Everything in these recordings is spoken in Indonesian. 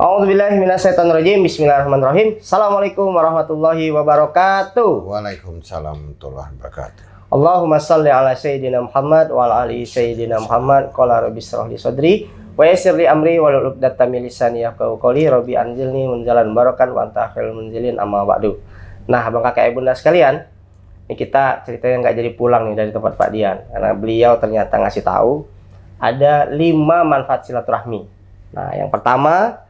A'udzubillahi minasyaitonirrajim. Bismillahirrahmanirrahim. Assalamualaikum warahmatullahi wabarakatuh. Waalaikumsalam warahmatullahi wabarakatuh. Allahumma shalli ala sayyidina Muhammad wa ala ali sayyidina Muhammad. Qala rabbi shrah li sadri wa yassir li amri wahlul 'uqdatam min lisani yafqahu qawli. Rabbi anzilni munzalan barakan wa anta khairul munzilin, amma ba'du. Nah, Abang Kakak Ibunda sekalian, ini kita ceritanya nggak jadi pulang nih dari tempat Pak Dian, karena beliau ternyata ngasih tahu ada 5 manfaat silaturahmi. Nah, yang pertama,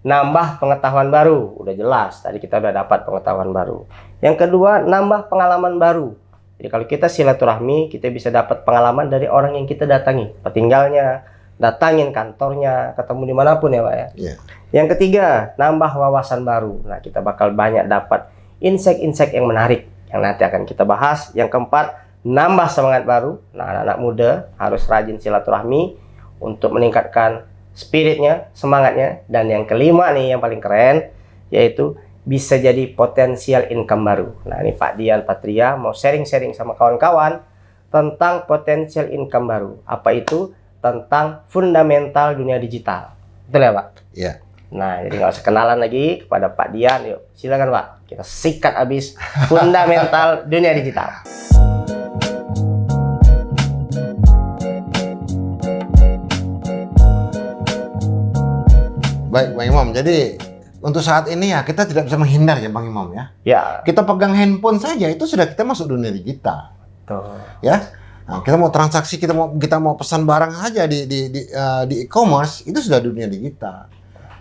nambah pengetahuan baru. Udah jelas, tadi kita udah dapat pengetahuan baru. Yang kedua, nambah pengalaman baru. Jadi kalau kita silaturahmi, kita bisa dapat pengalaman dari orang yang kita datangi, petinggalnya, datangin kantornya, ketemu dimanapun ya Pak ya. Yeah. Yang ketiga, nambah wawasan baru. Nah, kita bakal banyak dapat insight-insight yang menarik yang nanti akan kita bahas. Yang keempat, nambah semangat baru. Nah, anak-anak muda harus rajin silaturahmi untuk meningkatkan spiritnya, semangatnya. Dan yang kelima nih yang paling keren, yaitu bisa jadi potensial income baru. Nah, ini Pak Dian Patria mau sharing-sharing sama kawan-kawan tentang potensial income baru. Apa itu? Tentang fundamental dunia digital. Betul ya Pak? Iya. Yeah. Nah, jadi nggak usah kenalan lagi kepada Pak Dian. Yuk, silakan Pak. Kita sikat habis fundamental dunia digital. Baik, Bang Imam. Jadi untuk saat ini ya kita tidak bisa menghindar ya Bang Imam ya. Ya. Kita pegang handphone saja itu sudah kita masuk dunia digital. Tuh. Ya. Nah, kita mau transaksi, kita mau pesan barang saja di e-commerce itu sudah dunia digital.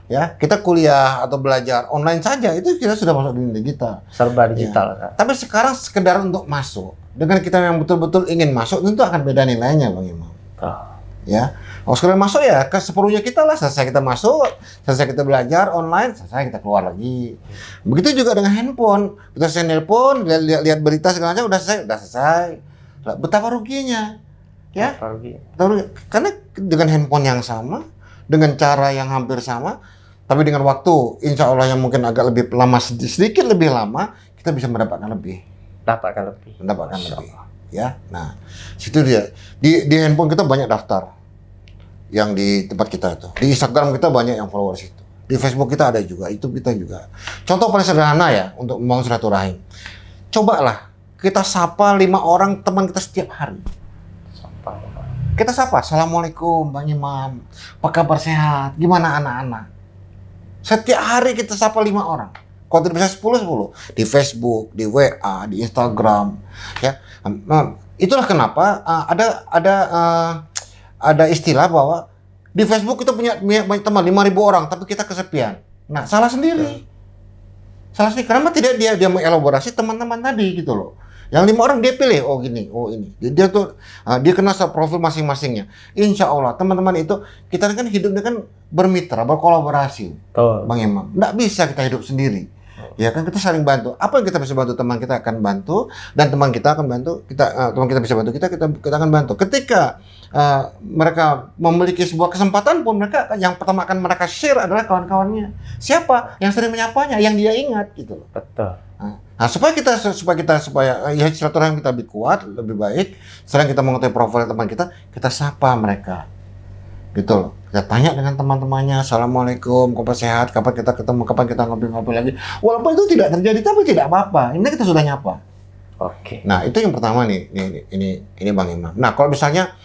Ya, kita kuliah atau belajar online saja itu kita sudah masuk dunia digital. Serba digital. Ya. Tapi sekarang sekedar untuk masuk. Dengan kita yang betul-betul ingin masuk tentu akan beda nilainya Bang Imam. Tuh. Ya, kalau sekalian masuk ya ke sepenuhnya kita lah. Selesai kita masuk, selesai kita belajar online, selesai kita keluar lagi. Begitu juga dengan handphone. Kita selesai nelpon, lihat berita segala macam, udah selesai. Betapa ruginya, ya? Betapa rugi. Karena dengan handphone yang sama, dengan cara yang hampir sama, tapi dengan waktu, insya Allah yang mungkin agak lebih lama, sedikit lebih lama, kita bisa mendapatkan lebih. Mendapatkan lebih. Ya, nah, situ dia. Di handphone kita banyak daftar yang di tempat kita itu. Di Instagram kita banyak yang followers itu. Di Facebook kita ada juga, itu kita juga. Contoh paling sederhana ya untuk membangun silaturahim. Cobalah kita sapa 5 orang teman kita setiap hari. Kita sapa, Assalamualaikum Bang Imam, apa kabar, sehat? Gimana anak-anak? Setiap hari kita sapa 5 orang. Kalau tidak bisa 10. Di Facebook, di WA, di Instagram, ya. Nah, itulah kenapa ada istilah bahwa di Facebook kita punya banyak teman 5.000 orang, tapi kita kesepian. Nah, salah sendiri. Salah sendiri. Kenapa tidak dia mengelaborasi teman-teman tadi gitu loh. Yang 5 orang dia pilih, oh gini, oh ini. Dia tuh dia kenal profil masing-masingnya. Insya Allah teman-teman itu kita kan hidupnya kan bermitra, berkolaborasi. Bang Imam, nggak bisa kita hidup sendiri. Ya kan kita saling bantu. Apa yang kita bisa bantu teman kita akan bantu, dan teman kita akan bantu kita. Teman kita bisa bantu kita akan bantu. Ketika mereka memiliki sebuah kesempatan pun, mereka yang pertama akan mereka share adalah kawan-kawannya. Siapa yang sering menyapanya, yang dia ingat gitu loh. Betul. Nah, supaya ya silaturahim kita lebih kuat, lebih baik. Selain kita mengetahui profil teman kita sapa mereka. Gitu loh. Kita tanya dengan teman-temannya, Assalamualaikum, kapan sehat, kapan kita ketemu, kapan kita ngobrol-ngobrol lagi. Walaupun itu tidak terjadi, tapi tidak apa-apa. Ini kita sudah nyapa. Oke. Nah, itu yang pertama nih, ini Bang Imam. Nah, kalau misalnya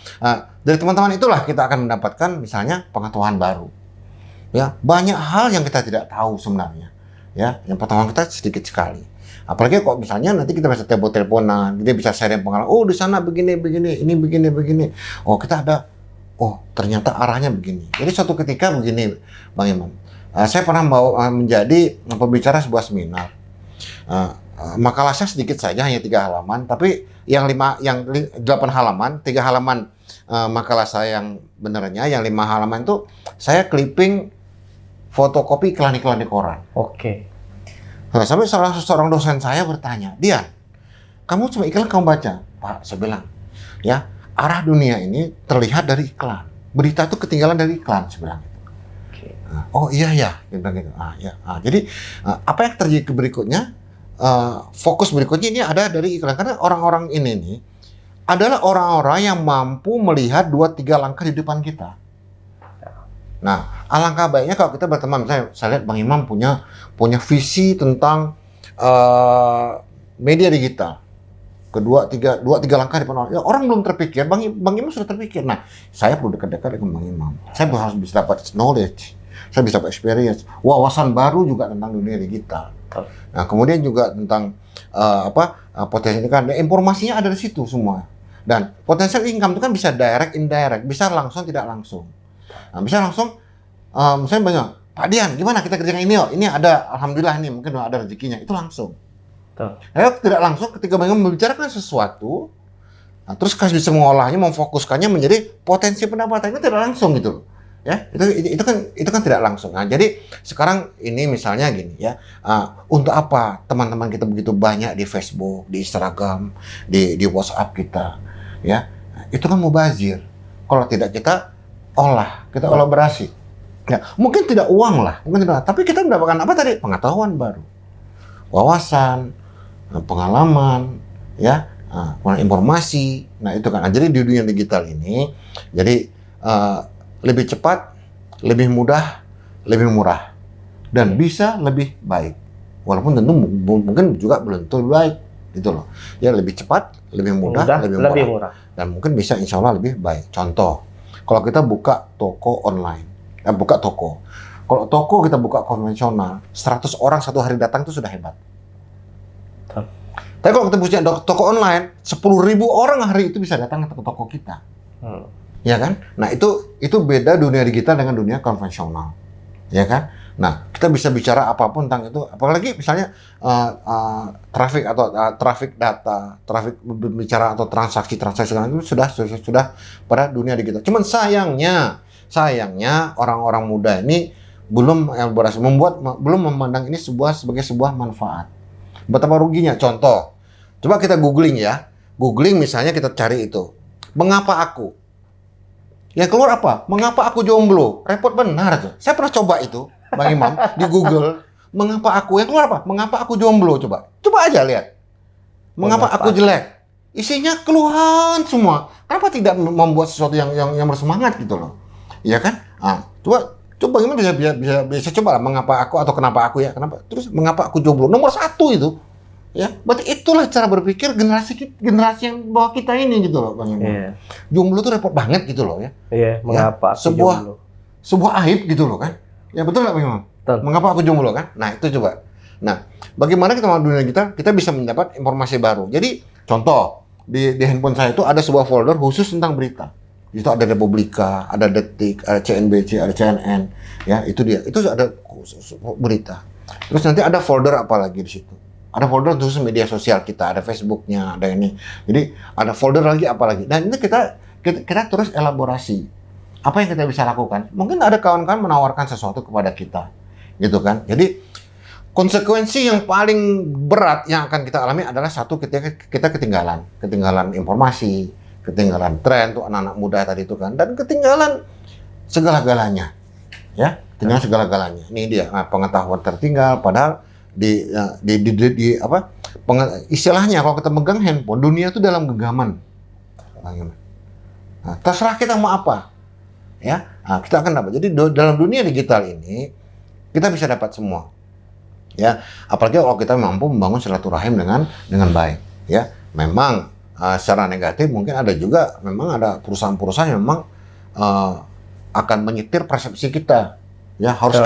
dari teman-teman itulah kita akan mendapatkan misalnya pengetahuan baru. Ya, banyak hal yang kita tidak tahu sebenarnya. Ya, yang pengetahuan kita sedikit sekali. Apalagi kok misalnya nanti kita bisa telepon-teleponan, dia bisa sharing pengalaman. Oh, di sana begini, ini begini. Oh, kita ada. Oh, ternyata arahnya begini. Jadi suatu ketika begini, Bang Imam. Saya pernah menjadi pembicara sebuah seminar. Makalah saya sedikit saja, hanya 3 halaman. Tapi yang 8 halaman, 3 halaman makalah saya yang benernya, yang 5 halaman itu saya clipping fotokopi iklan-iklan di koran. Oke. Nah, sampai salah seorang dosen saya bertanya, Dian, kamu cuma iklan kamu baca? Pak, saya bilang, ya, arah dunia ini terlihat dari iklan. Berita itu ketinggalan dari iklan, saya bilang. Okay. Oh iya ya, dia bilang gitu. Jadi apa yang terjadi berikutnya? Fokus berikutnya ini ada dari iklan, karena orang-orang ini nih adalah orang-orang yang mampu melihat 2-3 langkah di depan kita. Nah, alangkah baiknya kalau kita berteman, misalnya saya lihat Bang Imam punya visi tentang media digital. Dua tiga langkah di depan orang. Ya, orang belum terpikir, Bang Imam sudah terpikir. Nah, saya perlu dekat-dekat dengan Bang Imam. Saya harus bisa dapat knowledge, saya bisa dapat experience, wawasan baru juga tentang dunia digital. Nah, kemudian juga tentang potensi kan, informasinya ada di situ semua. Dan potensial income itu kan bisa direct, indirect, bisa langsung, tidak langsung. Nah, bisa langsung, misalnya banyak, Pak Dian, gimana kita kerjakan ini? Ini ada, alhamdulillah ini mungkin ada rezekinya, itu langsung. Tidak langsung ketika mereka membicarakan sesuatu, nah, terus bisa mengolahnya, memfokuskannya menjadi potensi pendapatan, itu tidak langsung gitu loh. Ya, itu kan tidak langsung. Nah, jadi sekarang ini misalnya gini ya, untuk apa teman-teman kita begitu banyak di Facebook, di Instagram, di WhatsApp kita, ya, itu kan mubazir. Kalau tidak kita kolaborasi. Ya, mungkin tidak uang lah, tapi kita mendapatkan apa tadi? Pengetahuan baru, wawasan, pengalaman, ya, informasi. Nah itu kan. Jadi di dunia digital ini, jadi lebih cepat, lebih mudah, lebih murah, dan bisa lebih baik. Walaupun tentu mungkin juga belum tentu baik, gitu loh. Ya lebih cepat, lebih mudah, lebih murah, dan mungkin bisa insya Allah lebih baik. Contoh, kalau kita buka toko online, Kalau toko kita buka konvensional, 100 orang satu hari datang itu sudah hebat. Tapi kalau kita punya toko online, 10.000 orang hari itu bisa datang ke toko kita. Ya kan? Nah, itu beda dunia digital dengan dunia konvensional. Ya kan? Nah, kita bisa bicara apapun tentang itu, apalagi misalnya traffic atau traffic data, traffic bicara atau transaksi itu sudah pada dunia digital. Cuman sayangnya orang-orang muda ini belum memandang ini sebagai sebuah manfaat. Betapa ruginya. Contoh, coba kita googling ya. Googling misalnya kita cari itu. Mengapa aku? Yang keluar apa? Mengapa aku jomblo? Repot benar tuh. Saya pernah coba itu, Bang Imam, di Google. Mengapa aku? Yang keluar apa? Mengapa aku jomblo? Coba aja lihat. Mengapa aku jelek? Isinya keluhan semua. Kenapa tidak membuat sesuatu yang bersemangat gitu loh? Iya kan? Coba gimana bisa coba lah, mengapa aku atau kenapa aku ya? Kenapa? Terus mengapa aku jomblo? Nomor 1 itu. Ya, berarti itulah cara berpikir generasi yang bawah kita ini gitu loh, Bang Imam. Yeah. Jomblo tuh repot banget gitu loh ya. Iya, mengapa aku jomblo? Sebuah aib gitu loh kan. Ya betul nggak, Bang Imam? Mengapa aku jomblo kan? Nah, itu coba. Nah, bagaimana kita mau dunia kita bisa mendapat informasi baru. Jadi, contoh, di handphone saya itu ada sebuah folder khusus tentang berita. Itu ada Republika, ada Detik, ada CNBC, ada CNN, ya itu dia. Itu ada berita. Terus nanti ada folder apa lagi di situ? Ada folder khusus media sosial kita, ada Facebooknya, ada ini. Jadi ada folder lagi apa lagi? Dan ini kita terus elaborasi. Apa yang kita bisa lakukan? Mungkin ada kawan-kawan menawarkan sesuatu kepada kita, gitu kan? Jadi konsekuensi yang paling berat yang akan kita alami adalah satu, kita ketinggalan informasi. Ketinggalan tren tuh anak-anak muda tadi itu kan, dan ketinggalan segala-galanya, ya, ketinggalan segala-galanya. Ini dia pengetahuan tertinggal. Padahal istilahnya kalau kita megang handphone, dunia itu dalam genggaman. Nah, terserah kita mau apa, ya, kita akan dapat. Jadi dalam dunia digital ini kita bisa dapat semua, ya. Apalagi kalau kita mampu membangun silaturahim dengan baik, ya. Memang secara negatif mungkin ada juga, memang ada perusahaan-perusahaan yang memang akan menyetir persepsi kita, ya, harus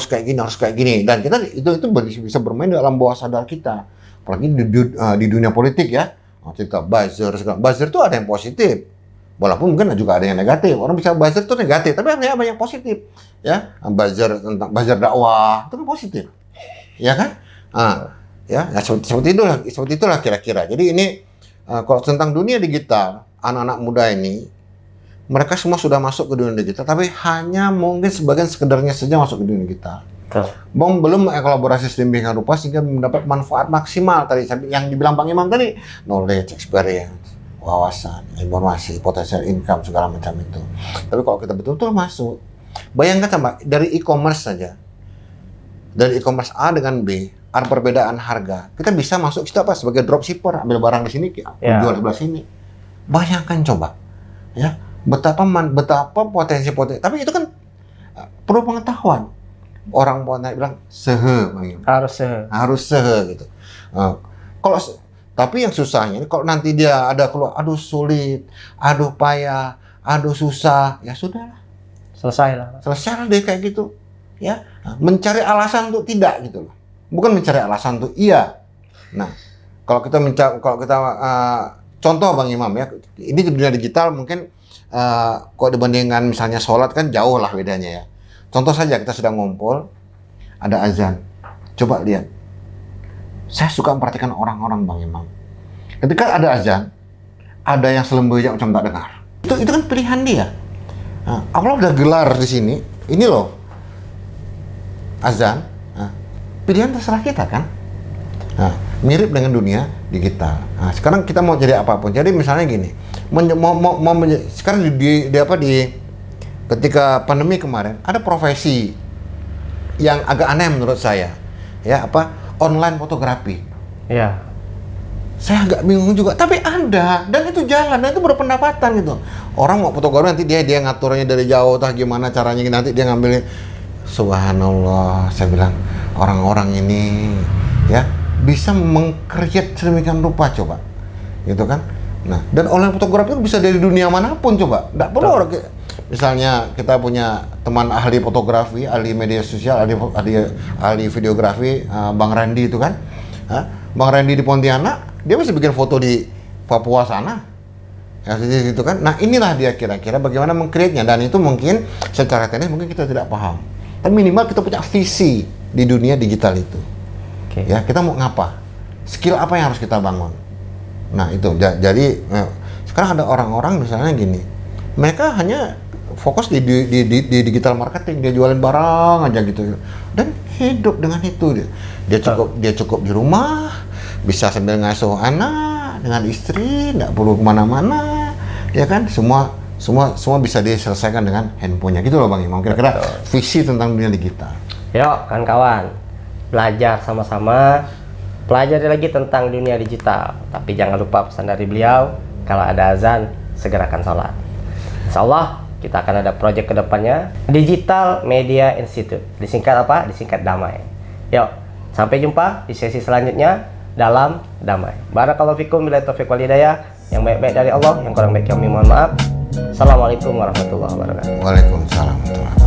kayak gini, dan kita itu bisa bermain dalam bawah sadar kita, apalagi di dunia politik ya. Cerita buzzer itu ada yang positif, walaupun mungkin juga ada yang negatif. Orang bisa buzzer itu negatif, tapi ada yang positif, ya. Buzzer dakwah itu kan positif, ya kan? Seperti itulah kira-kira. Jadi ini kalau tentang dunia digital, anak-anak muda ini, mereka semua sudah masuk ke dunia digital, tapi hanya mungkin sebagian sekedarnya saja masuk ke dunia digital. Belum kolaborasi sedemikian rupa sehingga mendapat manfaat maksimal tadi yang dibilang Bang Imam tadi, knowledge, experience, wawasan, informasi, potensial income, segala macam itu. Tapi kalau kita betul-betul masuk, bayangkan sama dari e-commerce saja, dari e-commerce A dengan B, ada perbedaan harga. Kita bisa masuk situ sebagai dropshipper, ambil barang di sini, jual di sebelah sini. Bayangkan coba, ya, betapa potensi. Tapi itu kan perlu pengetahuan. Orang Pontianak bilang sehe, Bang Imam. Harus sehe gitu. Kalau tapi yang susahnya ini kalau nanti dia ada keluar, aduh sulit, aduh payah, aduh susah, ya sudahlah. Selesai deh kayak gitu. Ya, mencari alasan untuk tidak gitu loh. Bukan mencari alasan untuk iya. Nah, kalau kita contoh Bang Imam ya, ini di dunia digital mungkin kok dibandingkan misalnya sholat kan jauh lah bedanya ya. Contoh saja kita sedang ngumpul, ada azan. Coba lihat. Saya suka memperhatikan orang-orang Bang Imam. Ketika ada azan, ada yang selembejak macam tak dengar. Itu kan pilihan dia. Nah, Allah udah gelar di sini. Ini loh azan. Nah, pilihan terserah kita kan. Nah, mirip dengan dunia digital. Nah, sekarang kita mau jadi apapun. Jadi misalnya gini, sekarang ketika pandemi kemarin ada profesi yang agak aneh menurut saya. Ya, online fotografi. Iya. Saya agak bingung juga, tapi ada dan itu jalan dan itu berpendapatan gitu. Orang mau fotografi nanti dia ngaturnya dari jauh, tah gimana caranya nanti dia ngambilnya. Subhanallah, saya bilang orang-orang ini ya bisa meng-create sedemikian rupa coba, gitu kan? Nah, dan online fotografi itu bisa dari dunia manapun coba. Nggak perlu orang, misalnya kita punya teman ahli fotografi, ahli media sosial, ahli videografi, Bang Randy itu kan, Bang Randy di Pontianak. Dia bisa bikin foto di Papua sana, ya gitu kan. Nah inilah dia kira-kira bagaimana meng-create-nya, dan itu mungkin secara teknis mungkin kita tidak paham. Tapi minimal kita punya visi di dunia digital itu. Okay. Ya kita mau ngapa, skill apa yang harus kita bangun. Nah itu jadi sekarang ada orang-orang misalnya gini, mereka hanya fokus di digital marketing, dia jualin barang aja gitu, dan hidup dengan itu dia cukup di rumah. Bisa sambil ngasuh anak dengan istri, nggak perlu kemana-mana, ya kan? Semua bisa diselesaikan dengan handphonenya, gitu loh Bang Imam. Kira-kira visi tentang dunia digital. Yuk kawan-kawan, belajar sama-sama, pelajari lagi tentang dunia digital. Tapi jangan lupa pesan dari beliau, kalau ada azan, segerakan sholat. Insya Allah kita akan ada proyek kedepannya, Digital Media Institute. Disingkat apa? Disingkat damai. Yuk, sampai jumpa di sesi selanjutnya. Dalam damai. Barakallahu fikum, billahi taufiq wal hidayah. Yang baik-baik dari Allah, yang kurang baik kami mohon maaf. Assalamualaikum warahmatullahi wabarakatuh. Waalaikumsalam warahmatullahi wabarakatuh.